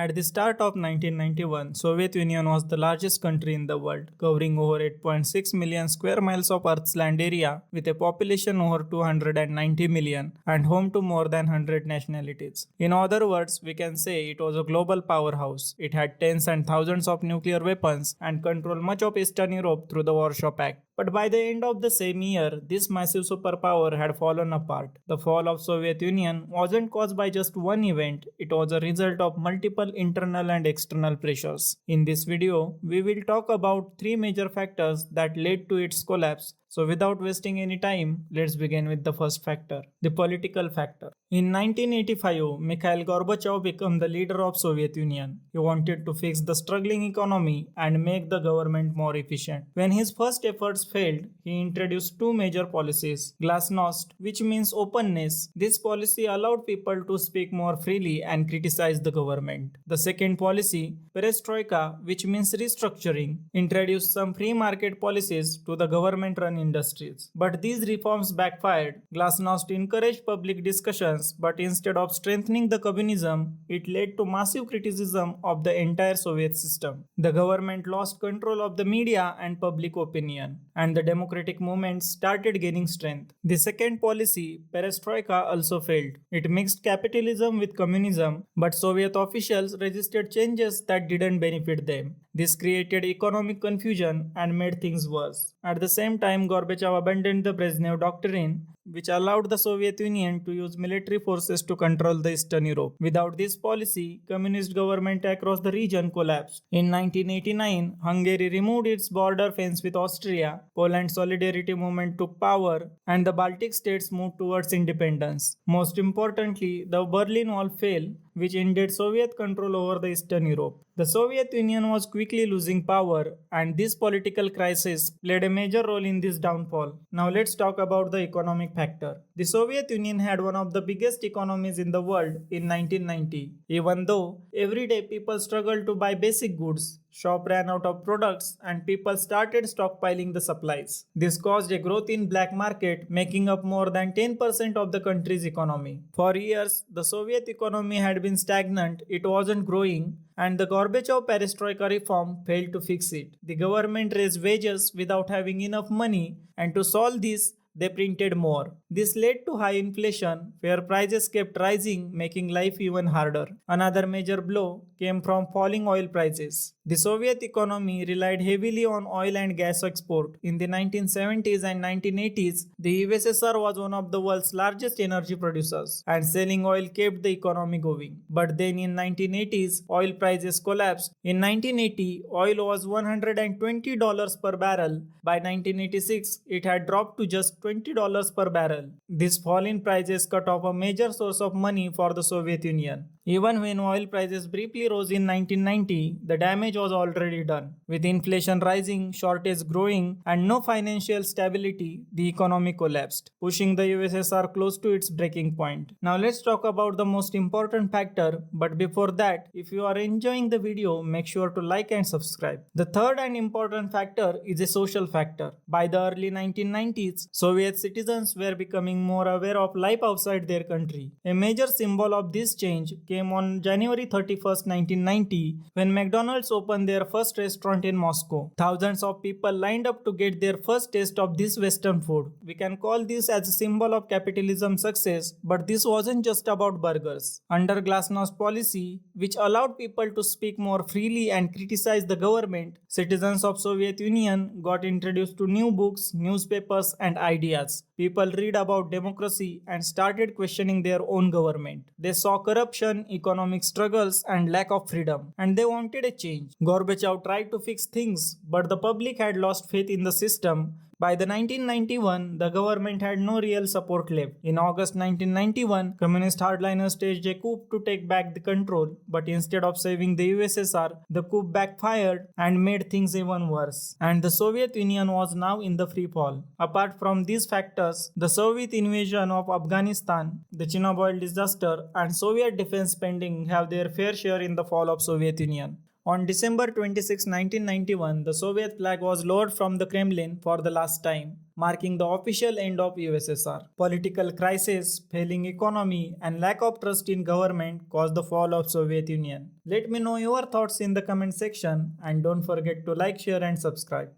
At the start of 1991, Soviet Union was the largest country in the world, covering over 8.6 million square miles of Earth's land area with a population over 290 million and home to more than 100 nationalities. In other words, we can say it was a global powerhouse. It had tens and thousands of nuclear weapons and controlled much of Eastern Europe through the Warsaw Pact. But by the end of the same year, this massive superpower had fallen apart. The fall of Soviet Union wasn't caused by just one event, it was a result of multiple internal and external pressures. In this video, we will talk about three major factors that led to its collapse. So without wasting any time, let's begin with the first factor, the political factor. In 1985, Mikhail Gorbachev became the leader of Soviet Union. He wanted to fix the struggling economy and make the government more efficient. When his first efforts failed, he introduced two major policies. Glasnost, which means openness. This policy allowed people to speak more freely and criticize the government. The second policy, Perestroika, which means restructuring, introduced some free market policies to the government-run industries. But these reforms backfired. Glasnost encouraged public discussions, but instead of strengthening the communism, it led to massive criticism of the entire Soviet system. The government lost control of the media and public opinion, and the democratic movement started gaining strength. The second policy, Perestroika, also failed. It mixed capitalism with communism, but Soviet officials resisted changes that didn't benefit them. This created economic confusion and made things worse. At the same time, Gorbachev abandoned the Brezhnev Doctrine, which allowed the Soviet Union to use military forces to control the Eastern Europe. Without this policy, communist government across the region collapsed. In 1989, Hungary removed its border fence with Austria, Poland's solidarity movement took power, and the Baltic states moved towards independence. Most importantly, the Berlin Wall fell, which ended Soviet control over the Eastern Europe. The Soviet Union was quickly losing power, and this political crisis played a major role in this downfall. Now let's talk about the economic factor. The Soviet Union had one of the biggest economies in the world in 1990. Even though everyday people struggled to buy basic goods, shop ran out of products and people started stockpiling the supplies. This caused a growth in black market, making up more than 10% of the country's economy. For years, the Soviet economy had been stagnant, it wasn't growing, and the Gorbachev Perestroika reform failed to fix it. The government raised wages without having enough money, and to solve this, they printed more. This led to high inflation, where prices kept rising, making life even harder. Another major blow came from falling oil prices. The Soviet economy relied heavily on oil and gas export. In the 1970s and 1980s, the USSR was one of the world's largest energy producers, and selling oil kept the economy going. But then in 1980s, oil prices collapsed. In 1980, oil was $120 per barrel. By 1986, it had dropped to just $20 per barrel. This fall in prices cut off a major source of money for the Soviet Union. Even when oil prices briefly rose in 1990, the damage was already done. With inflation rising, shortage growing, and no financial stability, the economy collapsed, pushing the USSR close to its breaking point. Now let's talk about the most important factor, but before that, if you are enjoying the video, make sure to like and subscribe. The third and important factor is a social factor. By the early 1990s, Soviet citizens were becoming more aware of life outside their country. A major symbol of this change came on January 31st, 1990, when McDonald's opened their first restaurant in Moscow. Thousands of people lined up to get their first taste of this Western food. We can call this as a symbol of capitalism's success, but this wasn't just about burgers. Under Glasnost policy, which allowed people to speak more freely and criticize the government, citizens of Soviet Union got introduced to new books, newspapers, and ideas. People read about democracy and started questioning their own government. They saw corruption, economic struggles, and lack of freedom, and they wanted a change. Gorbachev tried to fix things, but the public had lost faith in the system. By the 1991, the government had no real support left. In August 1991, communist hardliners staged a coup to take back the control, but instead of saving the USSR, the coup backfired and made things even worse. And the Soviet Union was now in the free fall. Apart from these factors, the Soviet invasion of Afghanistan, the Chernobyl disaster, and Soviet defense spending have their fair share in the fall of Soviet Union. On December 26, 1991, the Soviet flag was lowered from the Kremlin for the last time, marking the official end of USSR. Political crisis, failing economy, and lack of trust in government caused the fall of Soviet Union. Let me know your thoughts in the comment section and don't forget to like, share and subscribe.